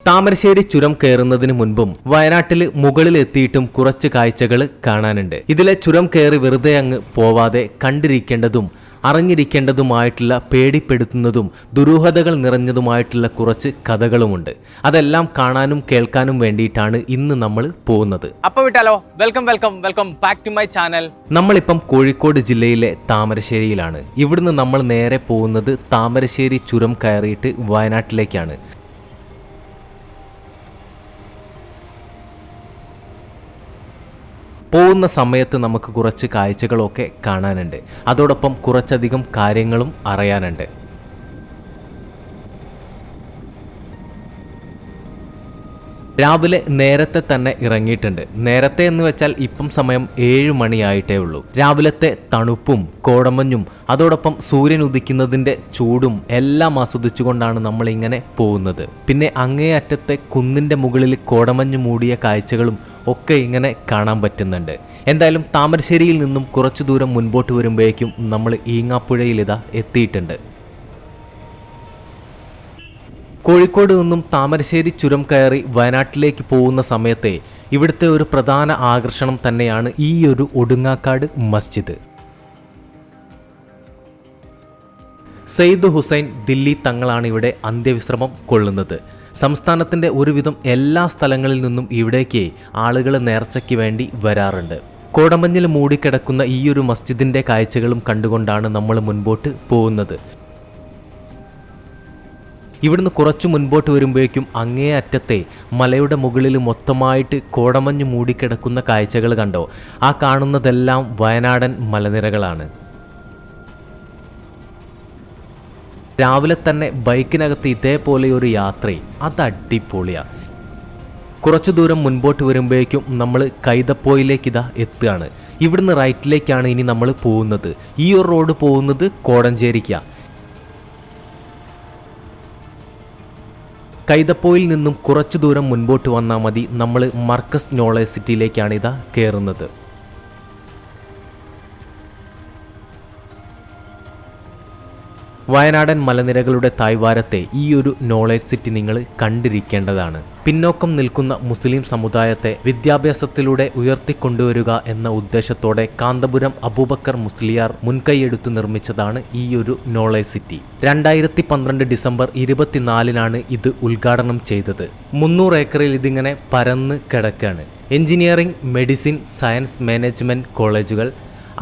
താമരശ്ശേരി ചുരം കയറുന്നതിന് മുൻപും വയനാട്ടിൽ മുകളിലെത്തിയിട്ടും കുറച്ച് കാഴ്ചകൾ കാണാനുണ്ട്. ഇതിലെ ചുരം കയറി വെറുതെ അങ്ങ് പോവാതെ കണ്ടിരിക്കേണ്ടതും അറിഞ്ഞിരിക്കേണ്ടതുമായിട്ടുള്ള പേടിപ്പെടുത്തുന്നതും ദുരൂഹതകൾ നിറഞ്ഞതുമായിട്ടുള്ള കുറച്ച് കഥകളുമുണ്ട്. അതെല്ലാം കാണാനും കേൾക്കാനും വേണ്ടിയിട്ടാണ് ഇന്ന് നമ്മൾ പോകുന്നത്. അപ്പോൾ വിട്ടാലോ? Welcome back to my channel. നമ്മളിപ്പം കോഴിക്കോട് ജില്ലയിലെ താമരശ്ശേരിയിലാണ്. ഇവിടുന്ന് നമ്മൾ നേരെ പോകുന്നത് താമരശ്ശേരി ചുരം കയറിയിട്ട് വയനാട്ടിലേക്കാണ്. പോകുന്ന സമയത്ത് നമുക്ക് കുറച്ച് കാഴ്ചകളൊക്കെ കാണാനുണ്ട്. അതോടൊപ്പം കുറച്ചധികം കാര്യങ്ങളും അറിയാനുണ്ട്. രാവിലെ നേരത്തെ തന്നെ ഇറങ്ങിയിട്ടുണ്ട്. നേരത്തെ എന്ന് വെച്ചാൽ ഇപ്പം സമയം 7 മണിയായിട്ടേ ഉള്ളൂ. രാവിലത്തെ തണുപ്പും കോടമഞ്ഞും അതോടൊപ്പം സൂര്യൻ ഉദിക്കുന്നതിൻ്റെ ചൂടും എല്ലാം ആസ്വദിച്ചുകൊണ്ടാണ് നമ്മളിങ്ങനെ പോകുന്നത്. പിന്നെ അങ്ങേയറ്റത്തെ കുന്നിൻ്റെ മുകളിൽ കോടമഞ്ഞ് മൂടിയ കാഴ്ചകളും ഒക്കെ ഇങ്ങനെ കാണാൻ പറ്റുന്നുണ്ട്. എന്തായാലും താമരശ്ശേരിയിൽ നിന്നും കുറച്ചു ദൂരം മുൻപോട്ട് വരുമ്പോഴേക്കും നമ്മൾ ഈങ്ങാപ്പുഴയിലിതാ എത്തിയിട്ടുണ്ട്. കോഴിക്കോട് നിന്നും താമരശ്ശേരി ചുരം കയറി വയനാട്ടിലേക്ക് പോകുന്ന സമയത്തെ ഇവിടുത്തെ ഒരു പ്രധാന ആകർഷണം തന്നെയാണ് ഈ ഒരു ഒടുങ്ങാക്കാട് മസ്ജിദ്. സയ്യിദ് ഹുസൈൻ ദില്ലി തങ്ങളാണ് ഇവിടെ അന്ത്യവിശ്രമം കൊള്ളുന്നത്. സംസ്ഥാനത്തിൻ്റെ ഒരുവിധം എല്ലാ സ്ഥലങ്ങളിൽ നിന്നും ഇവിടേക്ക് ആളുകൾ നേർച്ചയ്ക്ക് വേണ്ടി വരാറുണ്ട്. കോടമഞ്ഞിൽ മൂടിക്കിടക്കുന്ന ഈ ഒരു മസ്ജിദിൻ്റെ കാഴ്ചകളും കണ്ടുകൊണ്ടാണ് നമ്മൾ മുൻപോട്ട് പോകുന്നത്. ഇവിടുന്ന് കുറച്ച് മുൻപോട്ട് വരുമ്പോഴേക്കും അങ്ങേ അറ്റത്തെ മലയുടെ മുകളിൽ മൊത്തമായിട്ട് കോടമഞ്ഞ് മൂടിക്കിടക്കുന്ന കാഴ്ചകൾ കണ്ടോ? ആ കാണുന്നതെല്ലാം വയനാടൻ മലനിരകളാണ്. രാവിലെ തന്നെ ബൈക്കിനകത്ത് ഇതേപോലെ ഒരു യാത്രയും അത് അടിപൊളിയാണ്. കുറച്ചു ദൂരം മുൻപോട്ട് വരുമ്പോഴേക്കും നമ്മൾ കൈതപ്പോയിലേക്ക് ഇതാ എത്തുകയാണ്. ഇവിടുന്ന് റൈറ്റിലേക്കാണ് ഇനി നമ്മൾ പോകുന്നത്. ഈ ഒരു റോഡ് പോകുന്നത് കോടഞ്ചേരിക്കാണ്. കൈതപ്പോയിൽ നിന്നും കുറച്ചു ദൂരം മുൻപോട്ട് വന്നാൽ മതി. നമ്മൾ മർക്കസ് നോളേജ് സിറ്റിയിലേക്കാണ് ഇതാ കയറുന്നത്. വയനാടൻ മലനിരകളുടെ താഴ്വാരത്തെ ഈ ഒരു നോളേജ് സിറ്റി നിങ്ങൾ കണ്ടിരിക്കേണ്ടതാണ്. പിന്നോക്കം നിൽക്കുന്ന മുസ്ലിം സമുദായത്തെ വിദ്യാഭ്യാസത്തിലൂടെ ഉയർത്തിക്കൊണ്ടുവരിക എന്ന ഉദ്ദേശത്തോടെ കാന്തപുരം അബൂബക്കർ മുസ്ലിയാർ മുൻകൈയെടുത്തു നിർമ്മിച്ചതാണ് ഈ ഒരു നോളേജ് സിറ്റി. 2012 ഡിസംബർ 24 ഇത് ഉദ്ഘാടനം ചെയ്തത്. 300 ഏക്കറിൽ ഇതിങ്ങനെ പരന്ന് കിടക്കുകയാണ്. എഞ്ചിനീയറിംഗ്, മെഡിസിൻ, സയൻസ് മാനേജ്മെൻറ്റ് കോളേജുകൾ,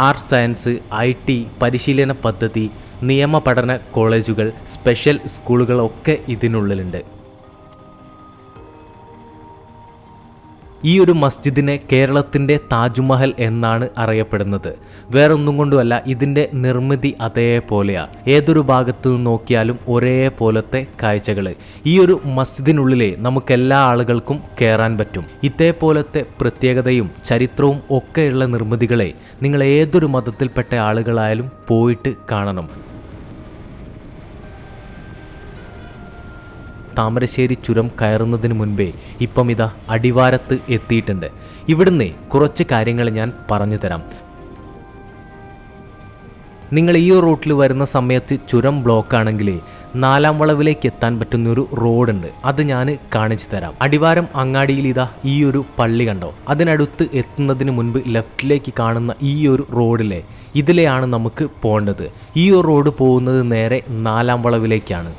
ആർട്സ് സയൻസ്, IT പരിശീലന പദ്ധതി, നിയമ പഠന കോളേജുകൾ, സ്പെഷ്യൽ സ്കൂളുകളൊക്കെ ഇതിനുള്ളിലുണ്ട്. ഈ ഒരു മസ്ജിദിനെ കേരളത്തിൻ്റെ താജ്മഹൽ എന്നാണ് അറിയപ്പെടുന്നത്. വേറൊന്നും കൊണ്ടുമല്ല, ഇതിൻ്റെ നിർമ്മിതി അതേപോലെയാണ്. ഏതൊരു ഭാഗത്തു നിന്ന് നോക്കിയാലും ഒരേപോലത്തെ കാഴ്ചകൾ. ഈ ഒരു മസ്ജിദിനുള്ളിലെ നമുക്കെല്ലാ ആളുകൾക്കും കയറാൻ പറ്റും. ഇതേപോലത്തെ പ്രത്യേകതയും ചരിത്രവും ഒക്കെയുള്ള നിർമ്മിതികളെ നിങ്ങൾ ഏതൊരു മതത്തിൽപ്പെട്ട ആളുകളായാലും പോയിട്ട് കാണണം. താമരശ്ശേരി ചുരം കയറുന്നതിന് മുൻപേ ഇപ്പം ഇതാ അടിവാരത്ത് എത്തിയിട്ടുണ്ട്. ഇവിടുന്ന് കുറച്ച് കാര്യങ്ങൾ ഞാൻ പറഞ്ഞു തരാം. നിങ്ങൾ ഈ റൂട്ടിൽ വരുന്ന സമയത്ത് ചുരം ബ്ലോക്ക് ആണെങ്കിൽ 4-ാം വളവിലേക്ക് എത്താൻ പറ്റുന്നൊരു റോഡുണ്ട്. അത് ഞാൻ കാണിച്ചു തരാം. അടിവാരം അങ്ങാടിയിൽ ഇതാ ഈ ഒരു പള്ളി കണ്ടോ? അതിനടുത്ത് എത്തുന്നതിന് മുൻപ് ലെഫ്റ്റിലേക്ക് കാണുന്ന ഈ ഒരു റോഡിലെ ഇതിലെയാണ് നമുക്ക് പോകേണ്ടത്. ഈ ഒരു റോഡ് പോകുന്നത് നേരെ 4-ാം വളവിലേക്കാണ്.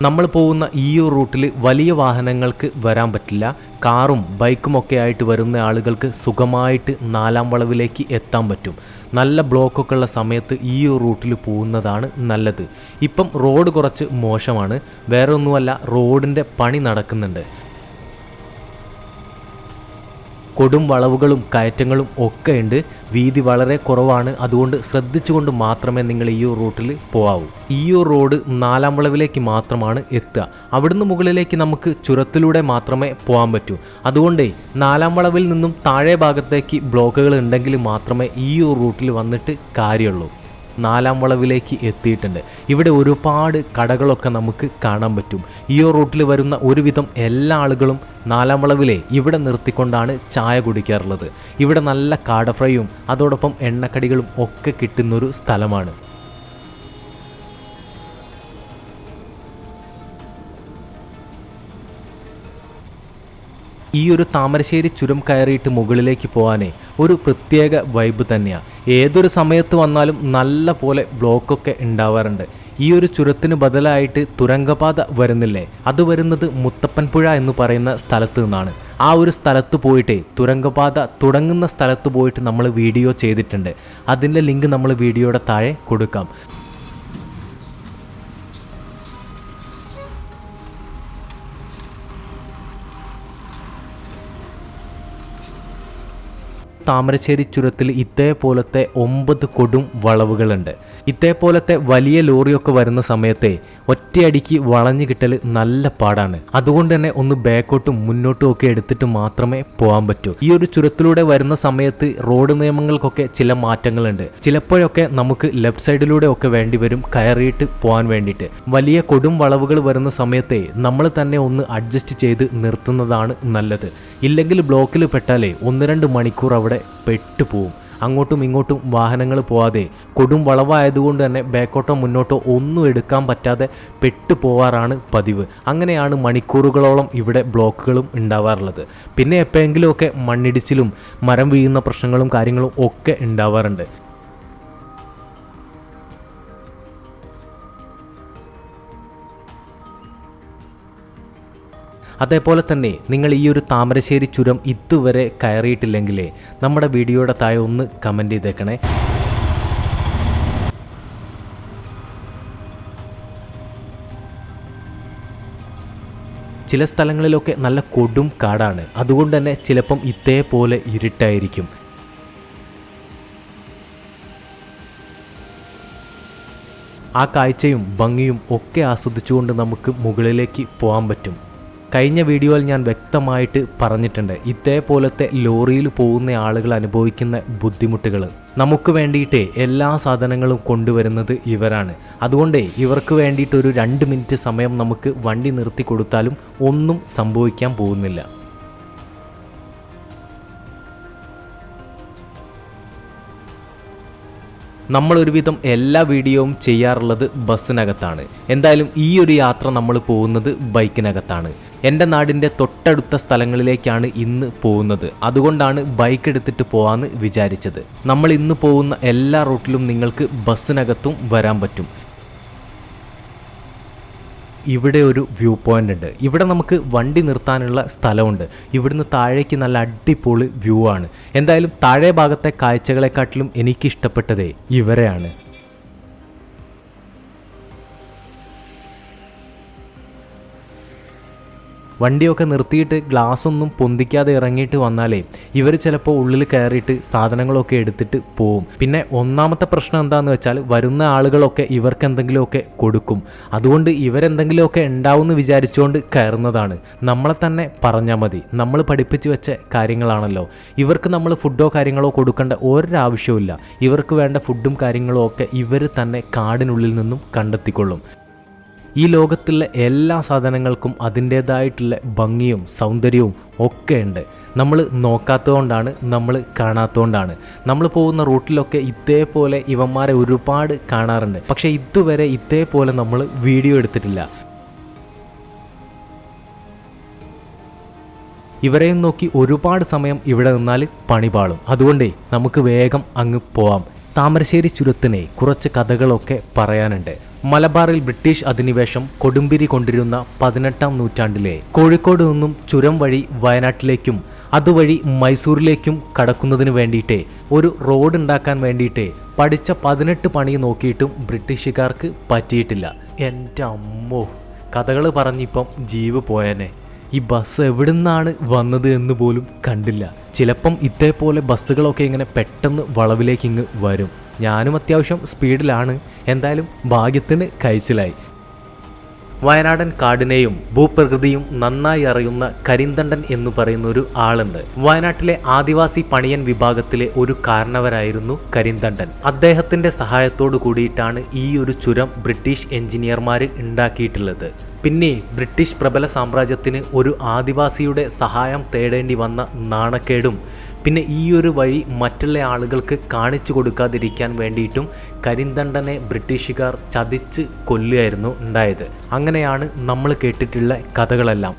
നമ്മൾ പോകുന്ന ഈ ഒരു റൂട്ടിൽ വലിയ വാഹനങ്ങൾക്ക് വരാൻ പറ്റില്ല. കാറും ബൈക്കും ഒക്കെ ആയിട്ട് വരുന്ന ആളുകൾക്ക് സുഖമായിട്ട് 4-ാം വളവിലേക്ക് എത്താൻ പറ്റും. നല്ല ബ്ലോക്കൊക്കെ ഉള്ള സമയത്ത് ഈ ഒരു റൂട്ടിൽ പോകുന്നതാണ് നല്ലത്. ഇപ്പം റോഡ് കുറച്ച് മോശമാണ്. വേറെ ഒന്നുമല്ല, റോഡിൻ്റെ പണി നടക്കുന്നുണ്ട്. കൊടും വളവുകളും കയറ്റങ്ങളും ഒക്കെ ഉണ്ട്. വീതി വളരെ കുറവാണ്. അതുകൊണ്ട് ശ്രദ്ധിച്ചുകൊണ്ട് മാത്രമേ നിങ്ങൾ ഈ റൂട്ടിൽ പോകാവൂ. ഈ റോഡ് 4-ാം വളവിലേക്ക് മാത്രമാണ് എത്തുക. അവിടുന്ന് മുകളിലേക്ക് നമുക്ക് ചുരത്തിലൂടെ മാത്രമേ പോകാൻ പറ്റൂ. അതുകൊണ്ട് 4-ാം വളവിൽ നിന്നും താഴെ ഭാഗത്തേക്ക് ബ്ലോക്കുകൾ ഉണ്ടെങ്കിൽ മാത്രമേ ഈ റൂട്ടിൽ വന്നിട്ട് കാര്യമുള്ളൂ. നാലാം വളവിലേക്ക് എത്തിയിട്ടുണ്ട്. ഇവിടെ ഒരുപാട് കടകളൊക്കെ നമുക്ക് കാണാൻ പറ്റും. ഈ റൂട്ടിൽ വരുന്ന ഒരുവിധം എല്ലാ ആളുകളും നാലാം വളവിലെ ഇവിടെ നിർത്തിക്കൊണ്ടാണ് ചായ കുടിക്കാറുള്ളത്. ഇവിടെ നല്ല കാട ഫ്രൈയും അതോടൊപ്പം എണ്ണക്കടികളും ഒക്കെ കിട്ടുന്നൊരു സ്ഥലമാണ്. ഈ ഒരു താമരശ്ശേരി ചുരം കയറിയിട്ട് മുകളിലേക്ക് പോകാനേ ഒരു പ്രത്യേക വൈബ് തന്നെയാണ്. ഏതൊരു സമയത്ത് വന്നാലും നല്ല പോലെ ബ്ലോക്കൊക്കെ ഉണ്ടാവാറുണ്ട്. ഈ ഒരു ചുരത്തിന് ബദലായിട്ട് തുരങ്കപാത വരുന്നില്ലേ, അത് വരുന്നത് മുത്തപ്പൻപുഴ എന്ന് പറയുന്ന സ്ഥലത്ത് നിന്നാണ്. ആ ഒരു സ്ഥലത്ത് പോയിട്ട് തുരങ്കപാത തുടങ്ങുന്ന സ്ഥലത്ത് പോയിട്ട് നമ്മൾ വീഡിയോ ചെയ്തിട്ടുണ്ട്. അതിൻ്റെ ലിങ്ക് നമ്മൾ വീഡിയോയുടെ താഴെ കൊടുക്കാം. താമരശ്ശേരി ചുരത്തിൽ ഇതേപോലത്തെ 9 കൊടും വളവുകളുണ്ട്. ഇതേപോലത്തെ വലിയ ലോറിയൊക്കെ വരുന്ന സമയത്തെ ഒറ്റയടിക്ക് വളഞ്ഞു കിട്ടൽ നല്ല പാടാണ്. അതുകൊണ്ട് തന്നെ ഒന്ന് ബാക്കോട്ടും മുന്നോട്ടും ഒക്കെ എടുത്തിട്ട് മാത്രമേ പോകാൻ പറ്റൂ. ഈ ഒരു ചുരത്തിലൂടെ വരുന്ന സമയത്ത് റോഡ് നിയമങ്ങൾക്കൊക്കെ ചില മാറ്റങ്ങളുണ്ട്. ചിലപ്പോഴൊക്കെ നമുക്ക് ലെഫ്റ്റ് സൈഡിലൂടെ ഒക്കെ വേണ്ടി വരും കയറിയിട്ട് പോകാൻ വേണ്ടിയിട്ട്. വലിയ കൊടും വളവുകൾ വരുന്ന സമയത്തെ നമ്മൾ തന്നെ ഒന്ന് അഡ്ജസ്റ്റ് ചെയ്ത് നിർത്തുന്നതാണ് നല്ലത്. ഇല്ലെങ്കിൽ ബ്ലോക്കിൽ പെട്ടാലേ 1-2 മണിക്കൂർ അവിടെ പെട്ടുപോകും. അങ്ങോട്ടും ഇങ്ങോട്ടും വാഹനങ്ങൾ പോവാതെ കൊടും വളവായതുകൊണ്ട് തന്നെ ബാക്കോട്ടോ മുന്നോട്ടോ ഒന്നും എടുക്കാൻ പറ്റാതെ പെട്ടു പോവാറാണ് പതിവ്. അങ്ങനെയാണ് മണിക്കൂറുകളോളം ഇവിടെ ബ്ലോക്കുകളും ഉണ്ടാവാറുള്ളത്. പിന്നെ എപ്പോഴെങ്കിലുമൊക്കെ മണ്ണിടിച്ചിലും മരം വീഴുന്ന പ്രശ്നങ്ങളും കാര്യങ്ങളും ഒക്കെ ഉണ്ടാവാറുണ്ട്. അതേപോലെ തന്നെ നിങ്ങൾ ഈ ഒരു താമരശ്ശേരി ചുരം ഇതുവരെ കയറിയിട്ടില്ലെങ്കിലേ നമ്മുടെ വീഡിയോയുടെ താഴെ ഒന്ന് കമൻറ്റ് ചെയ്തേക്കണേ. ചില സ്ഥലങ്ങളിലൊക്കെ നല്ല കൊടും കാടാണ്. അതുകൊണ്ട് തന്നെ ചിലപ്പം ഇതേപോലെ ഇരുട്ടായിരിക്കും. ആ കാഴ്ചയും ഭംഗിയും ഒക്കെ ആസ്വദിച്ചുകൊണ്ട് നമുക്ക് മുകളിലേക്ക് പോകാൻ പറ്റും. കഴിഞ്ഞ വീഡിയോയിൽ ഞാൻ വ്യക്തമായിട്ട് പറഞ്ഞിട്ടുണ്ട്, ഇതേപോലത്തെ ലോറിയിൽ പോകുന്ന ആളുകൾ അനുഭവിക്കുന്ന ബുദ്ധിമുട്ടുകൾ. നമുക്ക് വേണ്ടിയിട്ട് എല്ലാ സാധനങ്ങളും കൊണ്ടുവരുന്നത് ഇവരാണ്. അതുകൊണ്ട് ഇവർക്ക് വേണ്ടിയിട്ട് ഒരു 2 മിനിറ്റ് സമയം നമുക്ക് വണ്ടി നിർത്തി കൊടുത്താലും ഒന്നും സംഭവിക്കാൻ പോകുന്നില്ല. നമ്മളൊരുവിധം എല്ലാ വീഡിയോയും ചെയ്യാറുള്ളത് ബസ്സിനകത്താണ്. എന്തായാലും ഈ ഒരു യാത്ര നമ്മൾ പോകുന്നത് ബൈക്കിനകത്താണ്. എൻ്റെ നാടിൻ്റെ തൊട്ടടുത്ത സ്ഥലങ്ങളിലേക്കാണ് ഇന്ന് പോകുന്നത്. അതുകൊണ്ടാണ് ബൈക്ക് എടുത്തിട്ട് പോകാമെന്ന് വിചാരിച്ചത്. നമ്മൾ ഇന്ന് പോകുന്ന എല്ലാ റൂട്ടിലും നിങ്ങൾക്ക് ബസ്സിനകത്തും വരാൻ പറ്റും. ഇവിടെ ഒരു വ്യൂ പോയിൻ്റ് ഉണ്ട്. ഇവിടെ നമുക്ക് വണ്ടി നിർത്താനുള്ള സ്ഥലമുണ്ട്. ഇവിടുന്ന് താഴേക്ക് നല്ല അടിപൊളി വ്യൂ ആണ്. എന്തായാലും താഴെ ഭാഗത്തെ കാഴ്ചകളെക്കാട്ടിലും എനിക്കിഷ്ടപ്പെട്ടതേ ഇവരെയാണ്. വണ്ടിയൊക്കെ നിർത്തിയിട്ട് ഗ്ലാസ്സൊന്നും പൊന്തിക്കാതെ ഇറങ്ങിയിട്ട് വന്നാലേ ഇവർ ചിലപ്പോൾ ഉള്ളിൽ കയറിയിട്ട് സാധനങ്ങളൊക്കെ എടുത്തിട്ട് പോവും. പിന്നെ ഒന്നാമത്തെ പ്രശ്നം എന്താണെന്ന് വെച്ചാൽ വരുന്ന ആളുകളൊക്കെ ഇവർക്ക് എന്തെങ്കിലുമൊക്കെ കൊടുക്കും. അതുകൊണ്ട് ഇവരെന്തെങ്കിലുമൊക്കെ ഉണ്ടാവുമെന്ന് വിചാരിച്ചുകൊണ്ട് കയറുന്നതാണ്. നമ്മളെ തന്നെ പറഞ്ഞാൽ മതി, നമ്മൾ പഠിപ്പിച്ച് വെച്ച കാര്യങ്ങളാണല്ലോ. ഇവർക്ക് നമ്മൾ ഫുഡോ കാര്യങ്ങളോ കൊടുക്കേണ്ട ഒരാവശ്യമില്ല. ഇവർക്ക് വേണ്ട ഫുഡും കാര്യങ്ങളും ഒക്കെ ഇവർ തന്നെ കാടിനുള്ളിൽ നിന്നും കണ്ടെത്തിക്കൊള്ളും. ഈ ലോകത്തുള്ള എല്ലാ സാധനങ്ങൾക്കും അതിൻ്റേതായിട്ടുള്ള ഭംഗിയും സൗന്ദര്യവും ഒക്കെ ഉണ്ട്. നമ്മൾ നോക്കാത്തതുകൊണ്ടാണ്, നമ്മൾ കാണാത്തതുകൊണ്ടാണ്. നമ്മൾ പോകുന്ന റൂട്ടിലൊക്കെ ഇതേപോലെ ഇവന്മാരെ ഒരുപാട് കാണാറുണ്ട്. പക്ഷേ ഇതുവരെ ഇതേപോലെ നമ്മൾ വീഡിയോ എടുത്തിട്ടില്ല. ഇവരെയും നോക്കി ഒരുപാട് സമയം ഇവിടെ നിന്നാൽ പണിപാളും. അതുകൊണ്ടേ നമുക്ക് വേഗം അങ്ങ് പോവാം. താമരശ്ശേരി ചുരത്തിനെ കുറച്ച് കഥകളൊക്കെ പറയാനുണ്ട്. മലബാറിൽ ബ്രിട്ടീഷ് അധിനിവേശം കൊടുമ്പിരി കൊണ്ടിരുന്ന 18-ാം നൂറ്റാണ്ടിലെ കോഴിക്കോട് നിന്നും ചുരം വഴി വയനാട്ടിലേക്കും അതുവഴി മൈസൂരിലേക്കും കടക്കുന്നതിന് വേണ്ടിയിട്ട് ഒരു റോഡ് ഉണ്ടാക്കാൻ വേണ്ടിയിട്ട് പഠിച്ച 18 പണി നോക്കിയിട്ടും ബ്രിട്ടീഷുകാർക്ക് പറ്റിയിട്ടില്ല. എൻ്റെ അമ്മോ, കഥകൾ പറഞ്ഞിപ്പം ജീവ് പോയനെ. ഈ ബസ് എവിടുന്നാണ് വന്നത് എന്ന് പോലും കണ്ടില്ല. ചിലപ്പം ഇതേപോലെ ബസ്സുകളൊക്കെ ഇങ്ങനെ പെട്ടെന്ന് വളവിലേക്ക് ഇങ്ങ് വരും. ഞാനും അത്യാവശ്യം സ്പീഡിലാണ്. എന്തായാലും ഭാഗ്യത്തിന് കഴിച്ചിലായി. വയനാടൻ കാടിനെയും ഭൂപ്രകൃതിയും നന്നായി അറിയുന്ന കരിന്തണ്ടൻ എന്ന് പറയുന്ന ഒരു ആളുണ്ട്. വയനാട്ടിലെ ആദിവാസി പണിയൻ വിഭാഗത്തിലെ ഒരു കാരണവരായിരുന്നു കരിന്തണ്ടൻ. അദ്ദേഹത്തിന്റെ സഹായത്തോടു കൂടിയിട്ടാണ് ഈ ഒരു ചുരം ബ്രിട്ടീഷ് എഞ്ചിനീയർമാർ ഉണ്ടാക്കിയിട്ടുള്ളത്. പിന്നെ ബ്രിട്ടീഷ് പ്രബല സാമ്രാജ്യത്തിന് ഒരു ആദിവാസിയുടെ സഹായം തേടേണ്ടി വന്ന നാണക്കേടും പിന്നെ ഈ ഒരു വഴി മറ്റുള്ള ആളുകൾക്ക് കാണിച്ചു കൊടുക്കാതിരിക്കാൻ വേണ്ടിയിട്ടും കരിന്തണ്ടനെ ബ്രിട്ടീഷുകാർ ചതിച്ച് കൊല്ലുകയായിരുന്നു ഉണ്ടായത്. അങ്ങനെയാണ് നമ്മൾ കേട്ടിട്ടുള്ള കഥകളെല്ലാം.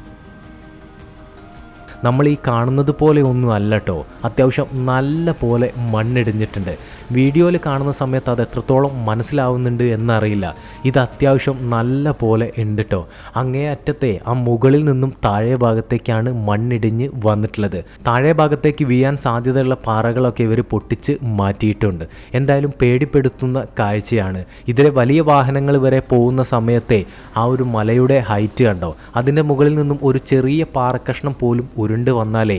നമ്മൾ ഈ കാണുന്നത് പോലെ ഒന്നും അല്ല കേട്ടോ. അത്യാവശ്യം നല്ല പോലെ മണ്ണിടിഞ്ഞിട്ടുണ്ട്. വീഡിയോയിൽ കാണുന്ന സമയത്ത് അത് എത്രത്തോളം മനസ്സിലാവുന്നുണ്ട് എന്നറിയില്ല. ഇത് അത്യാവശ്യം നല്ല പോലെ ഉണ്ട് കേട്ടോ. അങ്ങേ അറ്റത്തെ ആ മുകളിൽ നിന്നും താഴെ ഭാഗത്തേക്കാണ് മണ്ണിടിഞ്ഞ് വന്നിട്ടുള്ളത്. താഴെ ഭാഗത്തേക്ക് വീഴാൻ സാധ്യതയുള്ള പാറകളൊക്കെ ഇവർ പൊട്ടിച്ച് മാറ്റിയിട്ടുണ്ട്. എന്തായാലും പേടിപ്പെടുത്തുന്ന കാഴ്ചയാണ്. ഇതിലെ വലിയ വാഹനങ്ങൾ വരെ പോകുന്ന സമയത്തെ ആ ഒരു മലയുടെ ഹൈറ്റ് കണ്ടോ. അതിൻ്റെ മുകളിൽ നിന്നും ഒരു ചെറിയ പാറക്കഷ്ണം പോലും ഉരുണ്ട് വന്നാലേ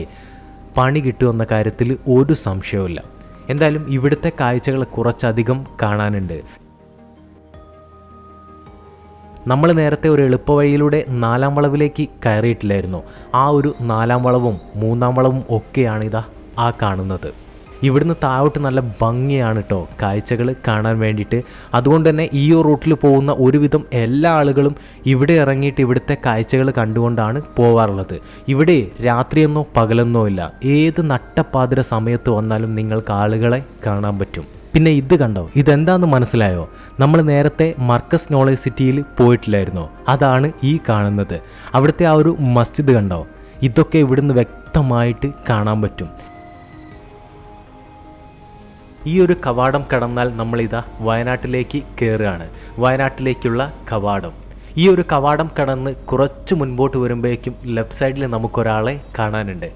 പണി കിട്ടുമെന്ന കാര്യത്തിൽ ഒരു സംശയവുമില്ല. എന്തായാലും ഇവിടുത്തെ കാഴ്ചകൾ കുറച്ചധികം കാണാനുണ്ട്. നമ്മൾ നേരത്തെ ഒരു എളുപ്പവഴിയിലൂടെ 4-ാം വളവിലേക്ക് കയറിയിട്ടില്ലായിരുന്നു. ആ ഒരു 4-ാം വളവും 3-ാം വളവും ഒക്കെയാണ് ഇതാ ആ കാണുന്നത്. ഇവിടുന്ന് താഴോട്ട് നല്ല ഭംഗിയാണ് കേട്ടോ കാഴ്ചകൾ കാണാൻ വേണ്ടിയിട്ട്. അതുകൊണ്ട് തന്നെ ഈ റൂട്ടിൽ പോകുന്ന ഒരുവിധം എല്ലാ ആളുകളും ഇവിടെ ഇറങ്ങിയിട്ട് ഇവിടുത്തെ കാഴ്ചകൾ കണ്ടുകൊണ്ടാണ് പോവാറുള്ളത്. ഇവിടെ രാത്രിയെന്നോ പകലെന്നോ ഇല്ല. ഏത് നട്ടപ്പാതിര സമയത്ത് വന്നാലും നിങ്ങൾക്ക് ആളുകളെ കാണാൻ പറ്റും. പിന്നെ ഇത് കണ്ടോ, ഇതെന്താണെന്ന് മനസ്സിലായോ? നമ്മൾ നേരത്തെ മർക്കസ് നോളജ് സിറ്റിയിൽ പോയിട്ടില്ലായിരുന്നോ? അതാണ് ഈ കാണുന്നത്. അവിടുത്തെ ആ ഒരു മസ്ജിദ് കണ്ടോ? ഇതൊക്കെ ഇവിടുന്ന് വ്യക്തമായിട്ട് കാണാൻ പറ്റും. ഈ ഒരു കവാടം കടന്നാൽ നമ്മളിതാ വയനാട്ടിലേക്ക് കയറുകയാണ്. വയനാട്ടിലേക്കുള്ള കവാടം. ഈ ഒരു കവാടം കടന്ന് കുറച്ച് മുൻപോട്ട് വരുമ്പോഴേക്കും ലെഫ്റ്റ് സൈഡിൽ നമുക്കൊരാളെ കാണാനുണ്ട്.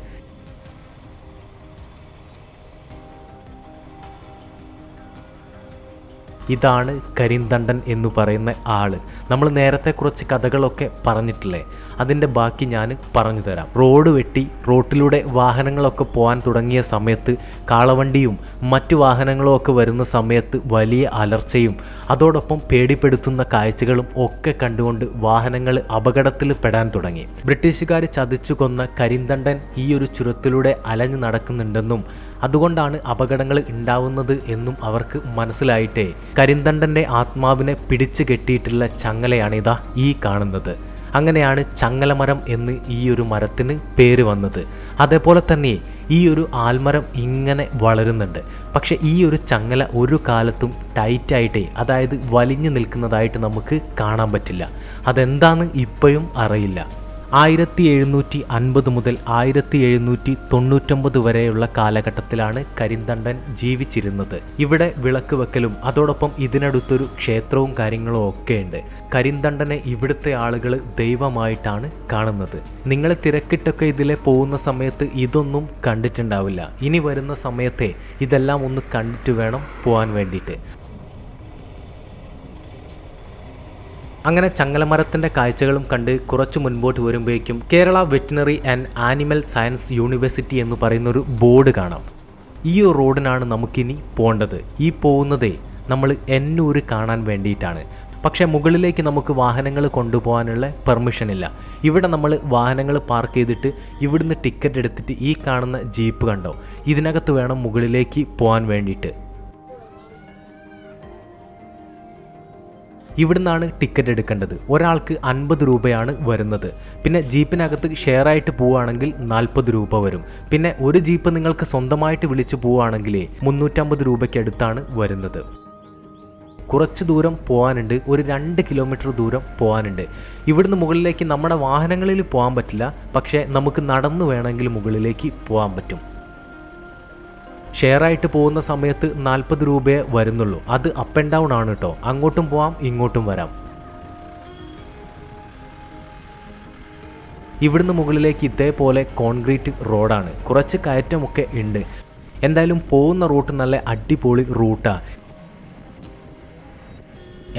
ഇതാണ് കരിന്തണ്ടൻ എന്ന് പറയുന്ന ആള്. നമ്മൾ നേരത്തെ കുറച്ച് കഥകളൊക്കെ പറഞ്ഞിട്ടില്ലേ, അതിൻ്റെ ബാക്കി ഞാൻ പറഞ്ഞു തരാം. റോഡ് വെട്ടി റോട്ടിലൂടെ വാഹനങ്ങളൊക്കെ പോകാൻ തുടങ്ങിയ സമയത്ത് കാളവണ്ടിയും മറ്റു വാഹനങ്ങളും ഒക്കെ വരുന്ന സമയത്ത് വലിയ അലർച്ചയും അതോടൊപ്പം പേടിപ്പെടുത്തുന്ന കാഴ്ചകളും ഒക്കെ കണ്ടുകൊണ്ട് വാഹനങ്ങൾ അപകടത്തിൽ പെടാൻ തുടങ്ങി. ബ്രിട്ടീഷുകാർ ചതിച്ചു കൊന്ന കരിന്തണ്ടൻ ഈ ഒരു ചുരത്തിലൂടെ അലഞ്ഞു നടക്കുന്നുണ്ടെന്നും അതുകൊണ്ടാണ് അപകടങ്ങൾ ഉണ്ടാവുന്നത് എന്നും അവർക്ക് മനസ്സിലായിട്ടേ കരിന്തണ്ടൻ്റെ ആത്മാവിനെ പിടിച്ചു കെട്ടിയിട്ടുള്ള ചങ്ങലയാണിതാ ഈ കാണുന്നത്. അങ്ങനെയാണ് ചങ്ങലമരം എന്ന് ഈ ഒരു മരത്തിന് പേര് വന്നത്. അതേപോലെ തന്നെ ഈ ഒരു ആൽമരം ഇങ്ങനെ വളരുന്നുണ്ട്. പക്ഷെ ഈ ഒരു ചങ്ങല ഒരു കാലത്തും ടൈറ്റായിട്ടേ, അതായത് വലിഞ്ഞു നിൽക്കുന്നതായിട്ട് നമുക്ക് കാണാൻ പറ്റില്ല. അതെന്താന്ന് ഇപ്പോഴും അറിയില്ല. 1750 മുതൽ 1799 വരെയുള്ള കാലഘട്ടത്തിലാണ് കരിന്തണ്ടൻ ജീവിച്ചിരുന്നത്. ഇവിടെ വിളക്ക് വെക്കലും അതോടൊപ്പം ഇതിനടുത്തൊരു ക്ഷേത്രവും കാര്യങ്ങളും ഒക്കെ ഉണ്ട്. കരിന്തണ്ടനെ ഇവിടുത്തെ ആളുകൾ ദൈവമായിട്ടാണ് കാണുന്നത്. നിങ്ങൾ തിരക്കിട്ടൊക്കെ ഇതിലെ പോകുന്ന സമയത്ത് ഇതൊന്നും കണ്ടിട്ടുണ്ടാവില്ല. ഇനി വരുന്ന സമയത്തെ ഇതെല്ലാം ഒന്ന് കണ്ടിട്ട് വേണം പോകാൻ വേണ്ടിയിട്ട്. അങ്ങനെ ചങ്ങലമരത്തിൻ്റെ കാഴ്ചകളും കണ്ട് കുറച്ച് മുൻപോട്ട് വരുമ്പോഴേക്കും Kerala veterinary and animal science university എന്ന് പറയുന്നൊരു ബോർഡ് കാണാം. ഈ റോഡിനാണ് നമുക്കിനി പോകേണ്ടത്. ഈ പോകുന്നതേ നമ്മൾ എന്നൂർ കാണാൻ വേണ്ടിയിട്ടാണ്. പക്ഷേ മുകളിലേക്ക് നമുക്ക് വാഹനങ്ങൾ കൊണ്ടുപോകാനുള്ള പെർമിഷൻ ഇല്ല. ഇവിടെ നമ്മൾ വാഹനങ്ങൾ പാർക്ക് ചെയ്തിട്ട് ഇവിടുന്ന് ടിക്കറ്റ് എടുത്തിട്ട് ഈ കാണുന്ന ജീപ്പ് കണ്ടോ, ഇതിനകത്ത് വേണം മുകളിലേക്ക് പോകാൻ വേണ്ടിയിട്ട്. ഇവിടുന്നാണ് ടിക്കറ്റ് എടുക്കേണ്ടത്. ഒരാൾക്ക് 50 രൂപയാണ് വരുന്നത്. പിന്നെ ജീപ്പിനകത്ത് ഷെയർ ആയിട്ട് പോവുകയാണെങ്കിൽ 40 രൂപ വരും. പിന്നെ ഒരു ജീപ്പ് നിങ്ങൾക്ക് സ്വന്തമായിട്ട് വിളിച്ചു പോവുകയാണെങ്കിൽ 350 രൂപയ്ക്ക് അടുത്താണ് വരുന്നത്. കുറച്ച് ദൂരം പോകാനുണ്ട്, ഒരു 2 കിലോമീറ്റർ ദൂരം പോകാനുണ്ട്. ഇവിടുന്ന് മുകളിലേക്ക് നമ്മുടെ വാഹനങ്ങളിൽ പോകാൻ പറ്റില്ല, പക്ഷേ നമുക്ക് നടന്നു വേണമെങ്കിൽ മുകളിലേക്ക് പോകാൻ പറ്റും. ഷെയർ ആയിട്ട് പോകുന്ന സമയത്ത് 40 രൂപയെ വരുന്നുള്ളൂ. അത് അപ്പ് ആൻഡ് ഡൗൺ ആണ് കേട്ടോ. അങ്ങോട്ടും പോവാം ഇങ്ങോട്ടും വരാം. ഇവിടുന്ന് മുകളിലേക്ക് ഇതേപോലെ കോൺക്രീറ്റ് റോഡാണ്. കുറച്ച് കയറ്റമൊക്കെ ഉണ്ട്. എന്തായാലും പോകുന്ന റൂട്ട് നല്ല അടിപൊളി റൂട്ടാണ്.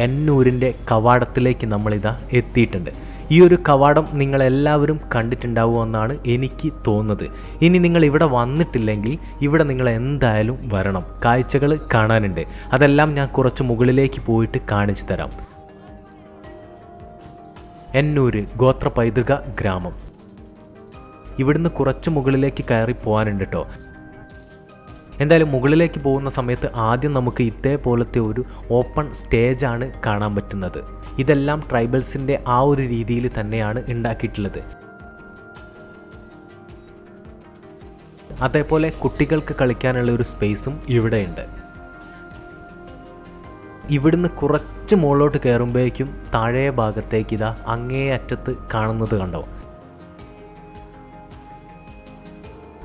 എന്നൂരിൻ്റെ കവാടത്തിലേക്ക് നമ്മളിതാ എത്തിയിട്ടുണ്ട്. ഈ ഒരു കവാടം നിങ്ങളെല്ലാവരും കണ്ടിട്ടുണ്ടാവുമെന്നാണ് എനിക്ക് തോന്നുന്നത്. ഇനി നിങ്ങൾ ഇവിടെ വന്നിട്ടില്ലെങ്കിൽ ഇവിടെ നിങ്ങൾ എന്തായാലും വരണം. കാഴ്ചകൾ കാണാനുണ്ട്. അതെല്ലാം ഞാൻ കുറച്ച് മുകളിലേക്ക് പോയിട്ട് കാണിച്ചു തരാം. എന്നൂര് ഗോത്ര പൈതൃക ഗ്രാമം. ഇവിടുന്ന് കുറച്ച് മുകളിലേക്ക് കയറി പോകാനുണ്ട് കേട്ടോ. എന്തായാലും മുകളിലേക്ക് പോകുന്ന സമയത്ത് ആദ്യം നമുക്ക് ഇതേപോലത്തെ ഒരു ഓപ്പൺ സ്റ്റേജാണ് കാണാൻ പറ്റുന്നത്. ഇതെല്ലാം ട്രൈബൽസിൻ്റെ ആ ഒരു രീതിയിൽ തന്നെയാണ് ഉണ്ടാക്കിയിട്ടുള്ളത്. അതേപോലെ കുട്ടികൾക്ക് കളിക്കാനുള്ള ഒരു സ്പേസും ഇവിടെയുണ്ട്. ഇവിടുന്ന് കുറച്ച് മുകളിലോട്ട് കയറുമ്പോഴേക്കും താഴെ ഭാഗത്തേക്ക് ഇതാ അങ്ങേ അറ്റത്ത് കാണുന്നത് കണ്ടോ,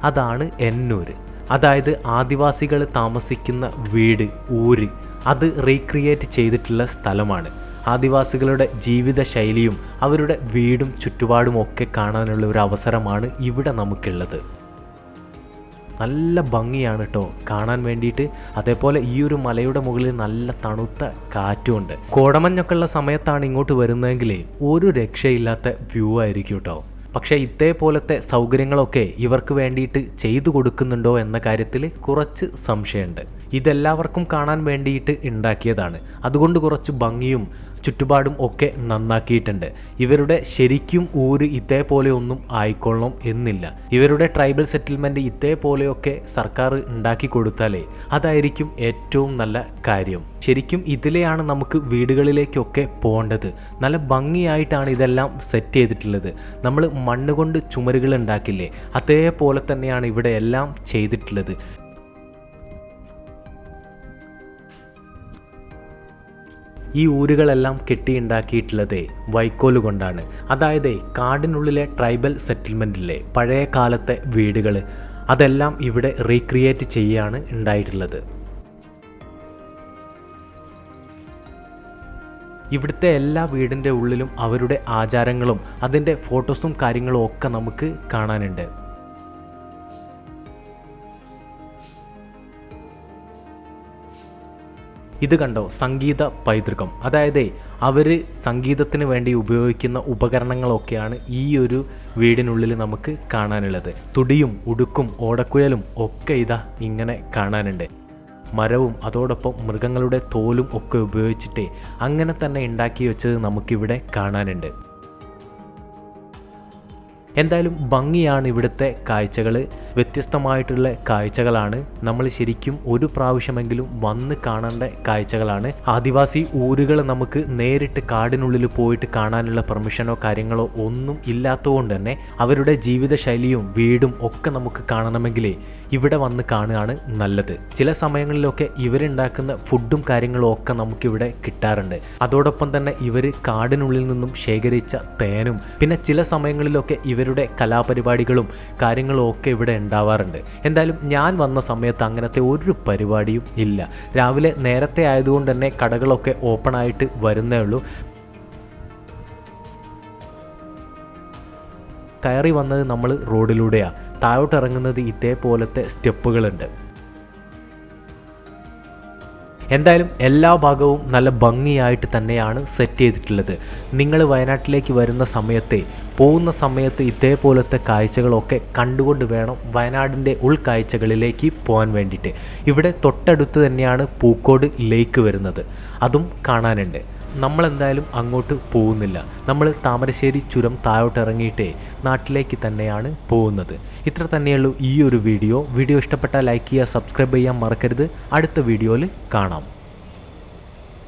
അതാണ് എന്നൂര്. അതായത് ആദിവാസികൾ താമസിക്കുന്ന വീട്, ഊര്, അത് റീക്രിയേറ്റ് ചെയ്തിട്ടുള്ള സ്ഥലമാണ്. ആദിവാസികളുടെ ജീവിത ശൈലിയും അവരുടെ വീടും ചുറ്റുപാടും ഒക്കെ കാണാനുള്ള ഒരു അവസരമാണ് ഇവിടെ നമുക്കുള്ളത്. നല്ല ഭംഗിയാണ് കേട്ടോ കാണാൻ വേണ്ടിയിട്ട്. അതേപോലെ ഈ ഒരു മലയുടെ മുകളിൽ നല്ല തണുത്ത കാറ്റുമുണ്ട്. കോടമഞ്ഞൊക്കെ ഉള്ള സമയത്താണ് ഇങ്ങോട്ട് വരുന്നതെങ്കിൽ ഒരു രക്ഷയില്ലാത്ത വ്യൂ ആയിരിക്കും കേട്ടോ. പക്ഷേ ഇതേപോലത്തെ സൗകര്യങ്ങളൊക്കെ ഇവർക്ക് വേണ്ടിയിട്ട് ചെയ്തു കൊടുക്കുന്നുണ്ടോ എന്ന കാര്യത്തിൽ കുറച്ച് സംശയമുണ്ട്. ഇതെല്ലാവർക്കും കാണാൻ വേണ്ടിയിട്ട് ഉണ്ടാക്കിയതാണ്. അതുകൊണ്ട് കുറച്ച് ഭംഗിയും ചുറ്റുപാടും ഒക്കെ നന്നാക്കിയിട്ടുണ്ട്. ഇവരുടെ ശരിക്കും ഊര് ഇതേപോലെ ഒന്നും ആയിക്കൊള്ളണം എന്നില്ല. ഇവരുടെ ട്രൈബൽ സെറ്റിൽമെൻറ്റ് ഇതേപോലെയൊക്കെ സർക്കാർ ഉണ്ടാക്കി കൊടുത്താലേ അതായിരിക്കും ഏറ്റവും നല്ല കാര്യം. ശരിക്കും ഇതിലെയാണ് നമുക്ക് വീടുകളിലേക്കൊക്കെ പോകേണ്ടത്. നല്ല ഭംഗിയായിട്ടാണ് ഇതെല്ലാം സെറ്റ് ചെയ്തിട്ടുള്ളത്. നമ്മൾ മണ്ണ് കൊണ്ട് ചുമരുകൾ ഉണ്ടാക്കില്ലേ, അതേപോലെ തന്നെയാണ് ഇവിടെ എല്ലാം ചെയ്തിട്ടുള്ളത്. ഈ ഊരുകളെല്ലാം കെട്ടിയുണ്ടാക്കിയിട്ടുള്ളത് വൈക്കോല് കൊണ്ടാണ്. അതായത് കാടിനുള്ളിലെ ട്രൈബൽ സെറ്റിൽമെൻറ്റിലെ പഴയ കാലത്തെ വീടുകൾ അതെല്ലാം ഇവിടെ റീക്രിയേറ്റ് ചെയ്യുകയാണ് ഉണ്ടായിട്ടുള്ളത്. ഇവിടുത്തെ എല്ലാ വീടിൻ്റെ ഉള്ളിലും അവരുടെ ആചാരങ്ങളും അതിൻ്റെ ഫോട്ടോസും കാര്യങ്ങളും ഒക്കെ നമുക്ക് കാണാനുണ്ട്. ഇത് കണ്ടോ, സംഗീത പൈതൃകം. അതായത് അവർ സംഗീതത്തിന് വേണ്ടി ഉപയോഗിക്കുന്ന ഉപകരണങ്ങളൊക്കെയാണ് ഈ ഒരു വീടിനുള്ളിൽ നമുക്ക് കാണാനുള്ളത്. തുടിയും ഉടുക്കും ഓടക്കുഴലും ഒക്കെ ഇതാ ഇങ്ങനെ കാണാനുണ്ട്. മരവും അതോടൊപ്പം മൃഗങ്ങളുടെ തോലും ഒക്കെ ഉപയോഗിച്ചിട്ട് അങ്ങനെ തന്നെ ഉണ്ടാക്കി വെച്ചത് നമുക്കിവിടെ കാണാനുണ്ട്. എന്തായാലും ഭംഗിയാണ് ഇവിടുത്തെ കാഴ്ചകൾ. വ്യത്യസ്തമായിട്ടുള്ള കാഴ്ചകളാണ്. നമ്മൾ ശരിക്കും ഒരു പ്രാവശ്യമെങ്കിലും വന്ന് കാണേണ്ട കാഴ്ചകളാണ്. ആദിവാസി ഊരുകൾ നമുക്ക് നേരിട്ട് കാടിനുള്ളിൽ പോയിട്ട് കാണാനുള്ള പെർമിഷനോ കാര്യങ്ങളോ ഒന്നും ഇല്ലാത്തതുകൊണ്ട് തന്നെ അവരുടെ ജീവിത ശൈലിയും വീടും ഒക്കെ നമുക്ക് കാണണമെങ്കിൽ ഇവിടെ വന്ന് കാണുകയാണ് നല്ലത്. ചില സമയങ്ങളിലൊക്കെ ഇവരുണ്ടാക്കുന്ന ഫുഡും കാര്യങ്ങളും ഒക്കെ നമുക്കിവിടെ കിട്ടാറുണ്ട്. അതോടൊപ്പം തന്നെ ഇവർ കാടിനുള്ളിൽ നിന്നും ശേഖരിച്ച തേനും പിന്നെ ചില സമയങ്ങളിലൊക്കെ ഇവരുടെ കലാപരിപാടികളും കാര്യങ്ങളും ഒക്കെ ഇവിടെ ഉണ്ടാവാറുണ്ട്. എന്തായാലും ഞാൻ വന്ന സമയത്ത് അങ്ങനത്തെ ഒരു പരിപാടിയും ഇല്ല. രാവിലെ നേരത്തെ ആയതുകൊണ്ട് തന്നെ കടകളൊക്കെ ഓപ്പൺ ആയിട്ട് വരുന്നേ ഉള്ളൂ. കയറി വന്നത് നമ്മൾ റോഡിലൂടെയാണ്. താഴോട്ട് ഇറങ്ങുന്നത് ഇതേപോലത്തെ സ്റ്റെപ്പുകളുണ്ട്. എന്തായാലും എല്ലാ ഭാഗവും നല്ല ഭംഗിയായിട്ട് തന്നെയാണ് സെറ്റ് ചെയ്തിട്ടുള്ളത്. നിങ്ങൾ വയനാട്ടിലേക്ക് വരുന്ന പോകുന്ന സമയത്ത് ഇതേപോലത്തെ കാഴ്ചകളൊക്കെ കണ്ടുകൊണ്ട് വേണം വയനാടിൻ്റെ ഉൾക്കാഴ്ചകളിലേക്ക് പോകാൻ വേണ്ടിയിട്ട്. ഇവിടെ തൊട്ടടുത്ത് തന്നെയാണ് പൂക്കോട് ലേക്ക് വരുന്നത്, അതും കാണാനുണ്ട്. നമ്മളെന്തായാലും അങ്ങോട്ട് പോകുന്നില്ല. നമ്മൾ താമരശ്ശേരി ചുരം താഴോട്ട് ഇറങ്ങിയിട്ടേ നാട്ടിലേക്ക് തന്നെയാണ് പോകുന്നത്. ഇത്ര തന്നെയുള്ളൂ ഈ ഒരു വീഡിയോ ഇഷ്ടപ്പെട്ടാൽ ലൈക്ക് ചെയ്യുക, സബ്സ്ക്രൈബ് ചെയ്യാൻ മറക്കരുത്. അടുത്ത വീഡിയോയിൽ കാണാം.